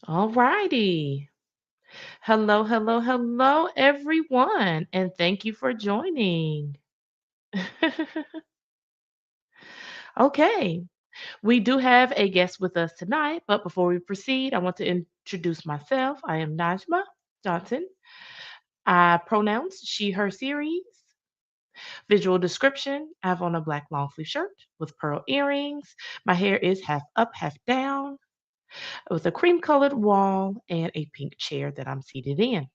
All righty. Hello, hello, hello, everyone, and thank you for joining. Okay, we do have a guest with us tonight, but before we proceed, I want to introduce myself. I am Najma Johnson. Pronouns she, her series. Visual description I have on a black long sleeve shirt with pearl earrings. My hair is half up, half down, with a cream colored wall and a pink chair that I'm seated in.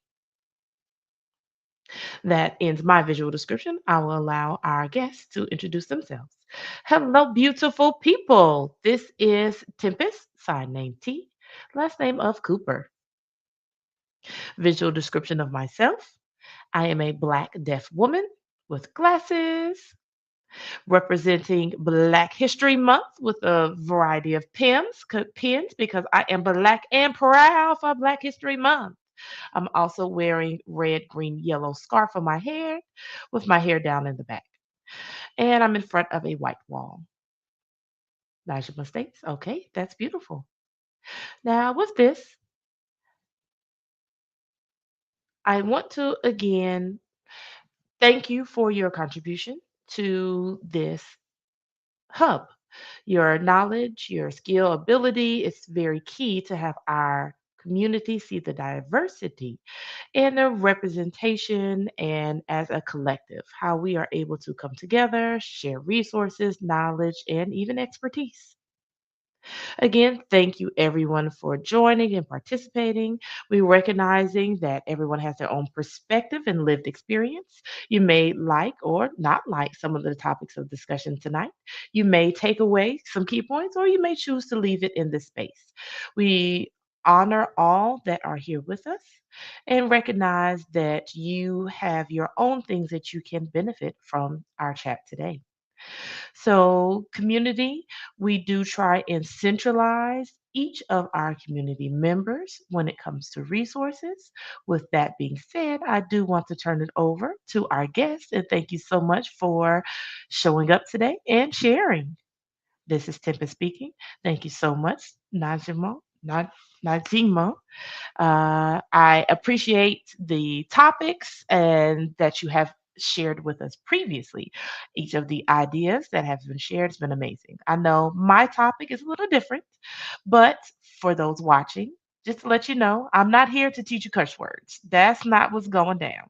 That ends my visual description. I will allow our guests to introduce themselves. Hello, beautiful people. This is Tempest, sign name T, last name of Cooper. Visual description of myself. I am a black deaf woman with glasses, representing Black History Month with a variety of pins because I am black and proud for Black History Month. I'm also wearing red, green, yellow scarf on my hair with my hair down in the back. And I'm in front of a white wall. That's your mistakes. Okay, that's beautiful. Now, with this, I want to again thank you for your contribution to this hub. Your knowledge, your skill, ability is very key to have our community see the diversity and the representation and as a collective, how we are able to come together, share resources, knowledge, and even expertise. Again, thank you everyone for joining and participating. We recognizing that everyone has their own perspective and lived experience. You may like or not like some of the topics of discussion tonight. You may take away some key points or you may choose to leave it in this space. We honor all that are here with us and recognize that you have your own things that you can benefit from our chat today. So, community, we do try and centralize each of our community members when it comes to resources. With that being said, I do want to turn it over to our guest and thank you so much for showing up today and sharing. This is Tempest speaking. Thank you so much, Najima. Najima. I appreciate the topics and that you have shared with us previously. Each of the ideas that have been shared has been amazing. I know my topic is a little different, but for those watching, just to let you know, I'm not here to teach you curse words. That's not what's going down.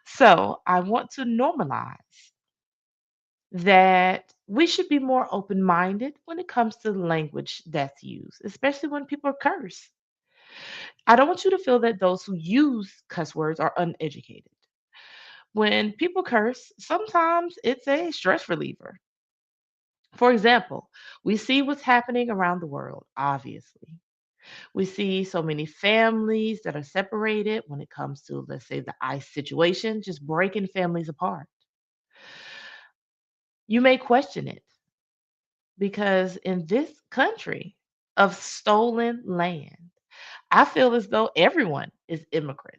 So I want to normalize that we should be more open minded when it comes to language that's used, especially when people curse. I don't want you to feel that those who use cuss words are uneducated. When people curse, sometimes it's a stress reliever. For example, we see what's happening around the world, obviously. We see so many families that are separated when it comes to, let's say, the ICE situation, just breaking families apart. You may question it because in this country of stolen land, I feel as though everyone is immigrants.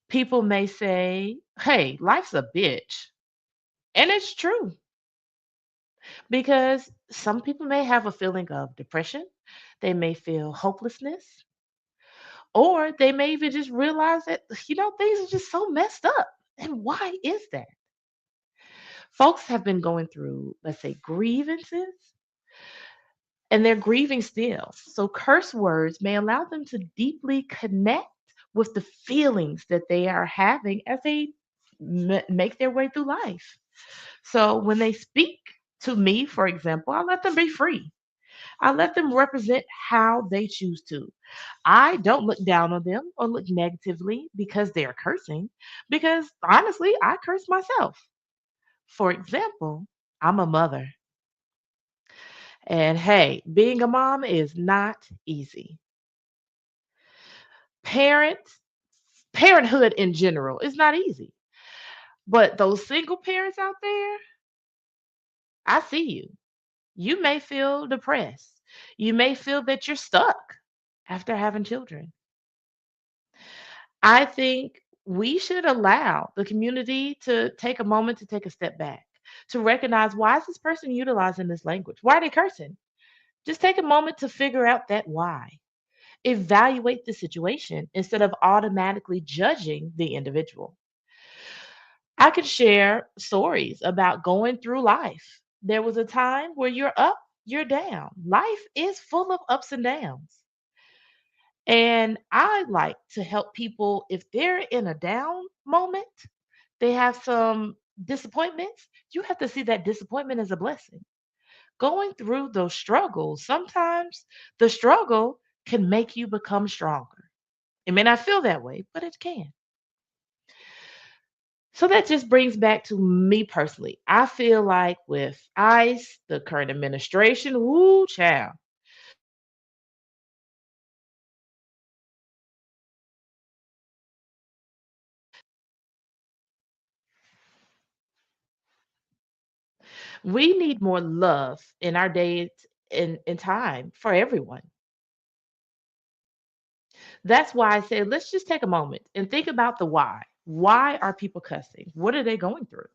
People may say, hey, life's a bitch. And it's true because some people may have a feeling of depression. They may feel hopelessness, or they may even just realize that, things are just so messed up. And why is that? Folks have been going through, let's say, grievances, and they're grieving still. So curse words may allow them to deeply connect with the feelings that they are having as they make their way through life. So when they speak to me, for example, I let them be free. I let them represent how they choose to. I don't look down on them or look negatively because they are cursing, because honestly, I curse myself. For example, I'm a mother. And hey, being a mom is not easy. Parent Parenthood in general is not easy. But those single parents out there, I see you. You may feel depressed. You may feel that you're stuck after having children. I think we should allow the community to take a moment to take a step back, to recognize why is this person utilizing this language? Why are they cursing? Just take a moment to figure out that why. Evaluate the situation instead of automatically judging the individual. I could share stories about going through life. There was a time where you're up, you're down. Life is full of ups and downs. And I like to help people if they're in a down moment, they have some disappointments. You have to see that disappointment as a blessing. Going through those struggles, sometimes the struggle can make you become stronger. It may not feel that way, but it can. So that just brings back to me personally. I feel like with ICE, the current administration, woo, child, we need more love in our days in time for everyone. That's why I say let's just take a moment and think about the why. Why are people cussing? What are they going through?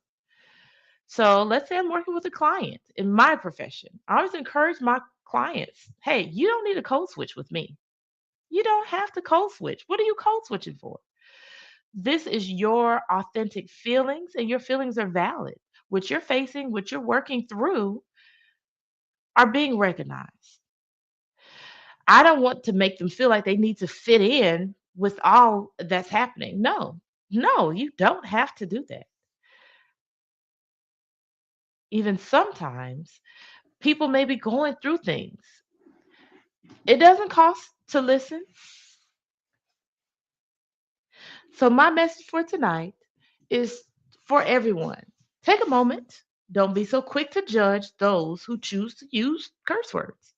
So let's say I'm working with a client in my profession. I always encourage my clients, hey, you don't need a code switch with me. You don't have to code switch. What are you code switching for? This is your authentic feelings, and your feelings are valid. What you're facing, what you're working through, are being recognized. I don't want to make them feel like they need to fit in with all that's happening. No, no, you don't have to do that. Even sometimes people may be going through things. It doesn't cost to listen. So, my message for tonight is for everyone, take a moment. Don't be so quick to judge those who choose to use curse words.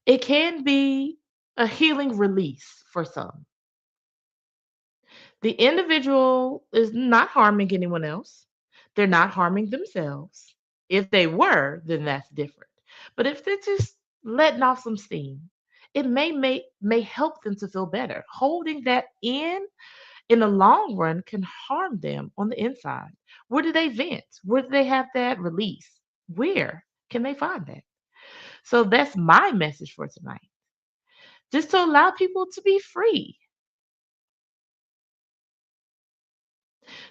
It can be a healing release for some. The individual is not harming anyone else, they're not harming themselves. If they were, then that's different. But if they're just letting off some steam, it may help them to feel better. Holding that in the long run can harm them on the inside. Where do they vent? Where do they have that release? Where can they find that? So that's my message for tonight. Just to allow people to be free.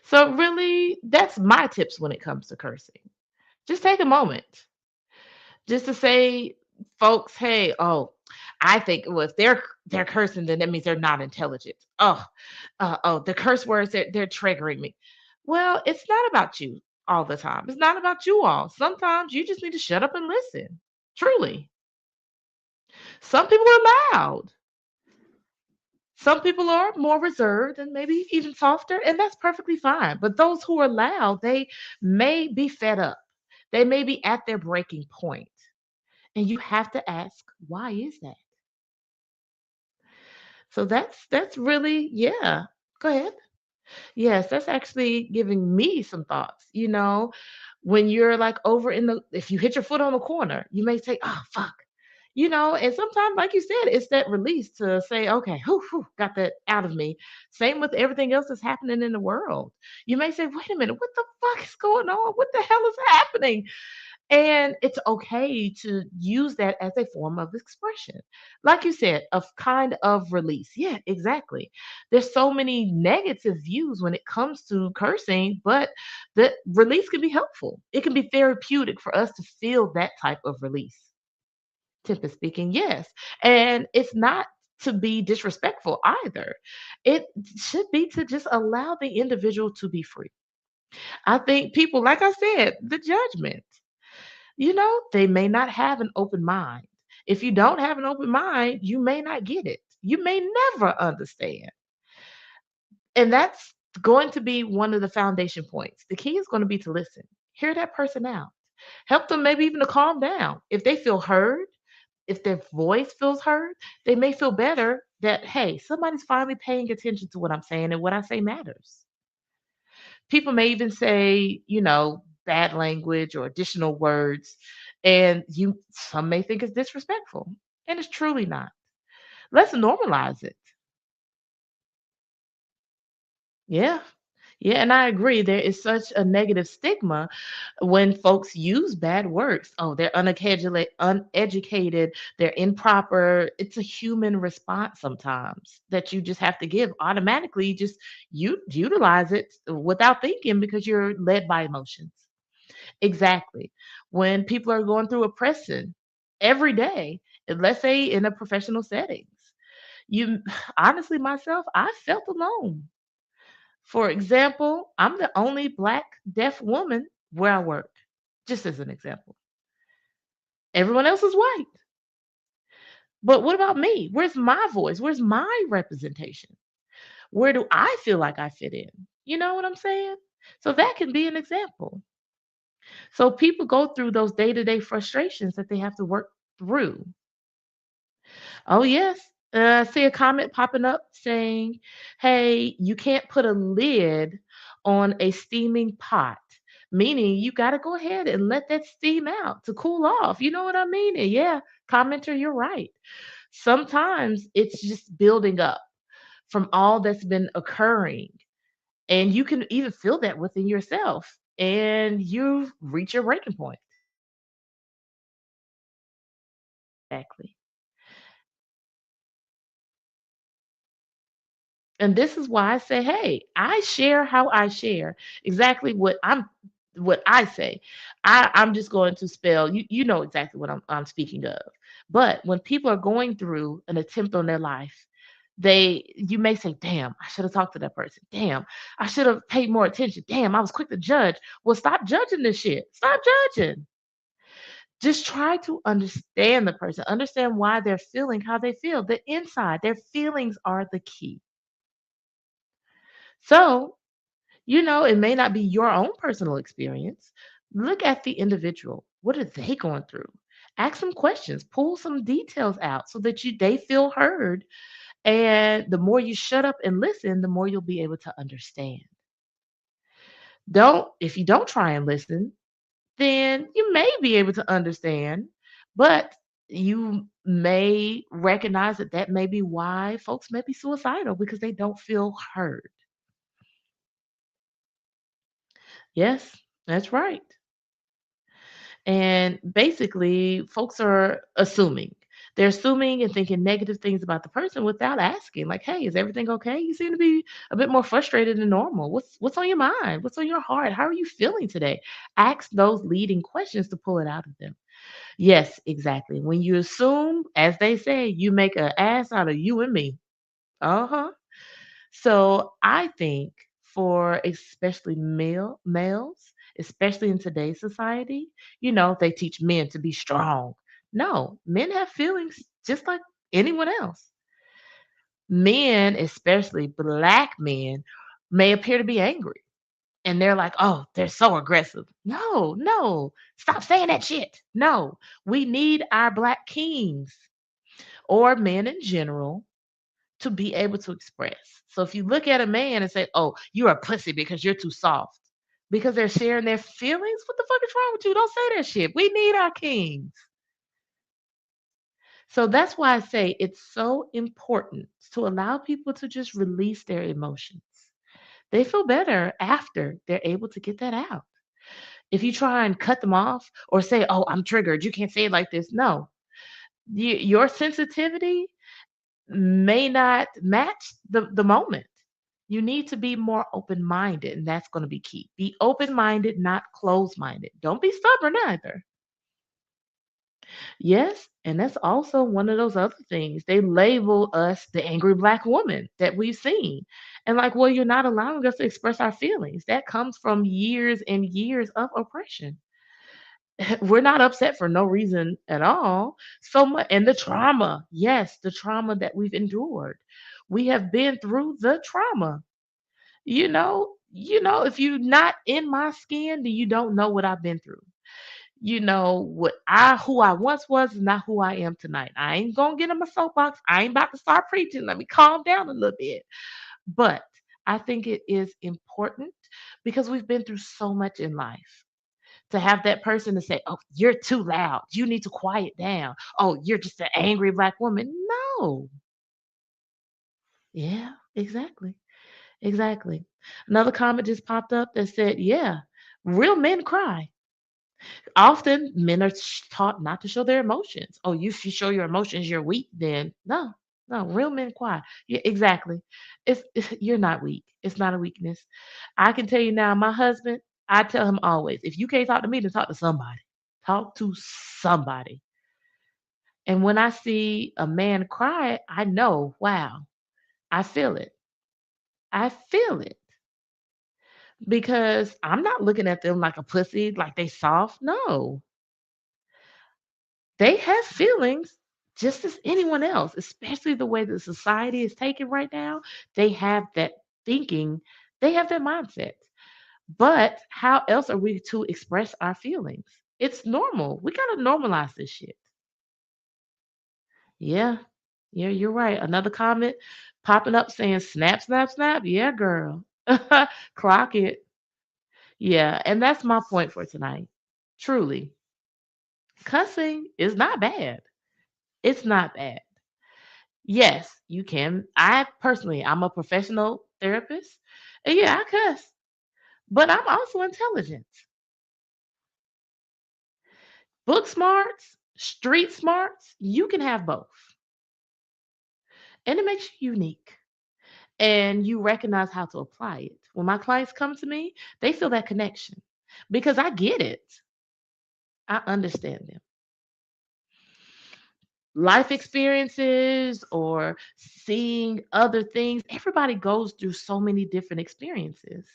So really, that's my tips when it comes to cursing. Just take a moment just to say, folks, hey, oh, I think well, if they're cursing, then that means they're not intelligent. Oh, the curse words they're triggering me. Well, it's not about you all the time. It's not about you all. Sometimes you just need to shut up and listen. Truly, some people are loud. Some people are more reserved and maybe even softer, and that's perfectly fine. But those who are loud, they may be fed up. They may be at their breaking point. And you have to ask, why is that? So that's really, yeah. Go ahead. Yes, that's actually giving me some thoughts. When you're like over if you hit your foot on the corner, you may say, oh, fuck. And sometimes, like you said, it's that release to say, okay, whew, got that out of me. Same with everything else that's happening in the world. You may say, wait a minute, what the fuck is going on? What the hell is happening? And it's okay to use that as a form of expression. Like you said, a kind of release. Yeah, exactly. There's so many negative views when it comes to cursing, but the release can be helpful. It can be therapeutic for us to feel that type of release. Tempest speaking, yes. And it's not to be disrespectful either. It should be to just allow the individual to be free. I think people, like I said, the judgment. They may not have an open mind. If you don't have an open mind, you may not get it. You may never understand. And that's going to be one of the foundation points. The key is going to be to listen, hear that person out, help them maybe even to calm down. If they feel heard, if their voice feels heard, they may feel better that, hey, somebody's finally paying attention to what I'm saying and what I say matters. People may even say, bad language or additional words, and some may think it's disrespectful, and it's truly not. Let's normalize it. Yeah. Yeah, and I agree. There is such a negative stigma when folks use bad words. Oh, they're uneducated, they're improper. It's a human response sometimes that you just have to give automatically. Just you utilize it without thinking because you're led by emotions. Exactly. When people are going through oppression every day, and let's say in a professional settings, you honestly myself, I felt alone. For example, I'm the only black deaf woman where I work, just as an example. Everyone else is white. But what about me? Where's my voice? Where's my representation? Where do I feel like I fit in? You know what I'm saying? So that can be an example. So people go through those day to day frustrations that they have to work through. Oh, yes. I see a comment popping up saying, hey, you can't put a lid on a steaming pot, meaning you got to go ahead and let that steam out to cool off. You know what I mean? And yeah, commenter, you're right. Sometimes it's just building up from all that's been occurring. And you can even feel that within yourself. And you reach your breaking point. Exactly. And this is why I say, hey, I share how I share exactly what I say. I'm just going to spell you know exactly what I'm speaking of. But when people are going through an attempt on their life, you may say, damn, I should have talked to that person. Damn, I should have paid more attention. Damn, I was quick to judge. Well, stop judging this shit. Stop judging. Just try to understand the person, understand why they're feeling how they feel. The inside, their feelings are the key. So it may not be your own personal experience. Look at the individual. What are they going through? Ask some questions, pull some details out so that they feel heard. And the more you shut up and listen, the more you'll be able to understand. If you don't try and listen, then you may be able to understand, but you may recognize that that may be why folks may be suicidal because they don't feel heard. Yes, that's right. And basically, folks are assuming. They're assuming and thinking negative things about the person without asking, like, "Hey, is everything okay? You seem to be a bit more frustrated than normal. What's on your mind? What's on your heart? How are you feeling today?" Ask those leading questions to pull it out of them. Yes, exactly. When you assume, as they say, you make an ass out of you and me. Uh-huh. So I think for especially males, especially in today's society, they teach men to be strong. No, men have feelings just like anyone else. Men, especially black men, may appear to be angry. And they're like, oh, they're so aggressive. No, no, stop saying that shit. No, we need our black kings or men in general to be able to express. So if you look at a man and say, "Oh, you're a pussy because you're too soft," because they're sharing their feelings, what the fuck is wrong with you? Don't say that shit. We need our kings. So that's why I say it's so important to allow people to just release their emotions. They feel better after they're able to get that out. If you try and cut them off or say, "Oh, I'm triggered. You can't say it like this." No. Your sensitivity may not match the moment. You need to be more open-minded, and that's going to be key. Be open-minded, not closed-minded. Don't be stubborn either. Yes, and that's also one of those other things. They label us the angry black woman that we've seen. And like, well, you're not allowing us to express our feelings. That comes from years and years of oppression. We're not upset for no reason at all. So much, and the trauma, yes, the trauma that we've endured. We have been through the trauma. If you're not in my skin, then you don't know what I've been through. Who I once was is not who I am tonight. I ain't gonna get in my soapbox. I ain't about to start preaching. Let me calm down a little bit. But I think it is important because we've been through so much in life to have that person to say, "Oh, you're too loud. You need to quiet down. Oh, you're just an angry black woman." No. Yeah, exactly. Exactly. Another comment just popped up that said, yeah, real men cry. Often men are taught not to show their emotions. Oh, you if you show your emotions, you're weak. Then no, no, real men cry. Yeah, exactly. You're not weak. It's not a weakness. I can tell you now, my husband. I tell him always, if you can't talk to me, then talk to somebody. Talk to somebody. And when I see a man cry, I know, wow, I feel it. I feel it because I'm not looking at them like a pussy, like they soft. No, they have feelings just as anyone else, especially the way that society is taken right now. They have that thinking, they have that mindset. But how else are we to express our feelings? It's normal. We got to normalize this shit. Yeah. Yeah, you're right. Another comment popping up saying snap, snap, snap. Yeah, girl. Clock it. Yeah. And that's my point for tonight. Truly, cussing is not bad. It's not bad. Yes, you can. I personally, I'm a professional therapist. And yeah, I cuss, but I'm also intelligent. Book smarts, street smarts, you can have both. And it makes you unique. And you recognize how to apply it. When my clients come to me, they feel that connection because I get it. I understand them. Life experiences or seeing other things, everybody goes through so many different experiences.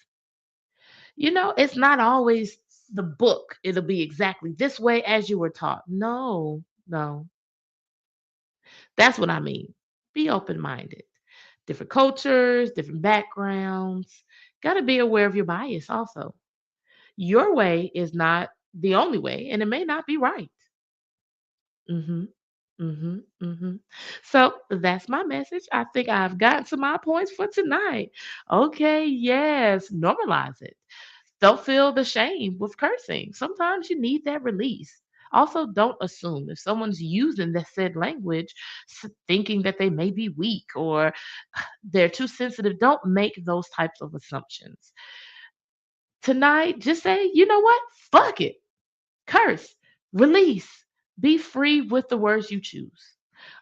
It's not always the book. It'll be exactly this way as you were taught. No, no. That's what I mean. Be open minded. Different cultures, different backgrounds. Got to be aware of your bias also. Your way is not the only way, and it may not be right. Mm-hmm. Mm-hmm. Mm-hmm. So that's my message. I think I've gotten to my points for tonight. Okay, yes, normalize it. Don't feel the shame with cursing. Sometimes you need that release. Also, don't assume if someone's using the said language, thinking that they may be weak or they're too sensitive. Don't make those types of assumptions. Tonight, just say, you know what? Fuck it. Curse, release, be free with the words you choose.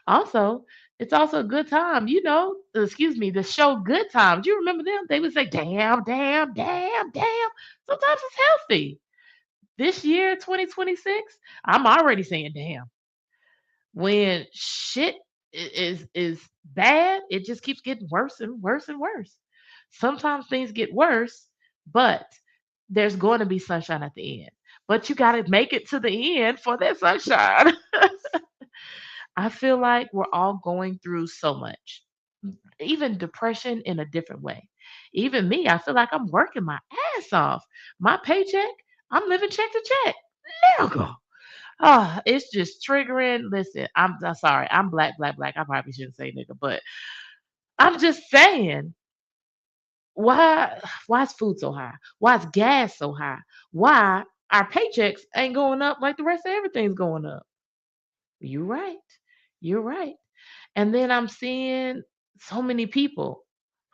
Also, it's also a good time, excuse me, the show Good Times. You remember them? They would say, damn, damn, damn, damn. Sometimes it's healthy. This year, 2026, I'm already saying damn. When shit is bad, it just keeps getting worse and worse and worse. Sometimes things get worse, but there's going to be sunshine at the end. But you got to make it to the end for that sunshine. I feel like we're all going through so much, even depression in a different way. Even me, I feel like I'm working my ass off. My paycheck, I'm living check to check. Nigga. It's just triggering. Listen, I'm sorry. I'm black, black, black. I probably shouldn't say nigga, but I'm just saying, why is food so high? Why is gas so high? Why our paychecks ain't going up like the rest of everything's going up? You're right. You're right. And then I'm seeing so many people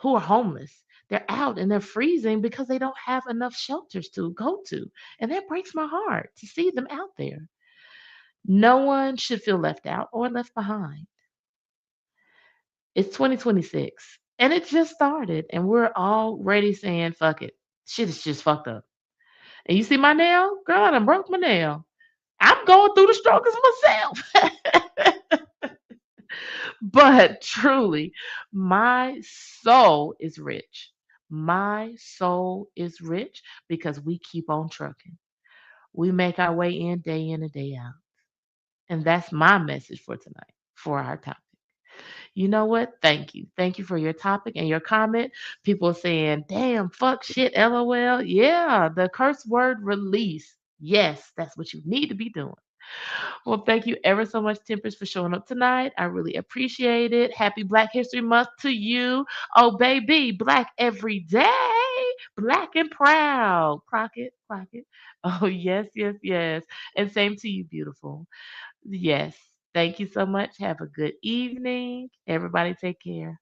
who are homeless. They're out and they're freezing because they don't have enough shelters to go to. And that breaks my heart to see them out there. No one should feel left out or left behind. It's 2026 and it just started, and we're already saying, fuck it. Shit is just fucked up. And you see my nail? Girl, I done broke my nail. I'm going through the struggles myself. But truly, my soul is rich. My soul is rich because we keep on trucking. We make our way in and day out. And that's my message for tonight, for our topic. You know what? Thank you. Thank you for your topic and your comment. People saying, damn, fuck shit, LOL. Yeah, the curse word release. Yes, that's what you need to be doing. Well, thank you ever so much, Tempest, for showing up tonight. I really appreciate it. Happy Black History Month to you. Oh, baby, black every day. Black and proud. Clock it, clock it. Oh, yes, yes, yes. And same to you, beautiful. Yes. Thank you so much. Have a good evening. Everybody take care.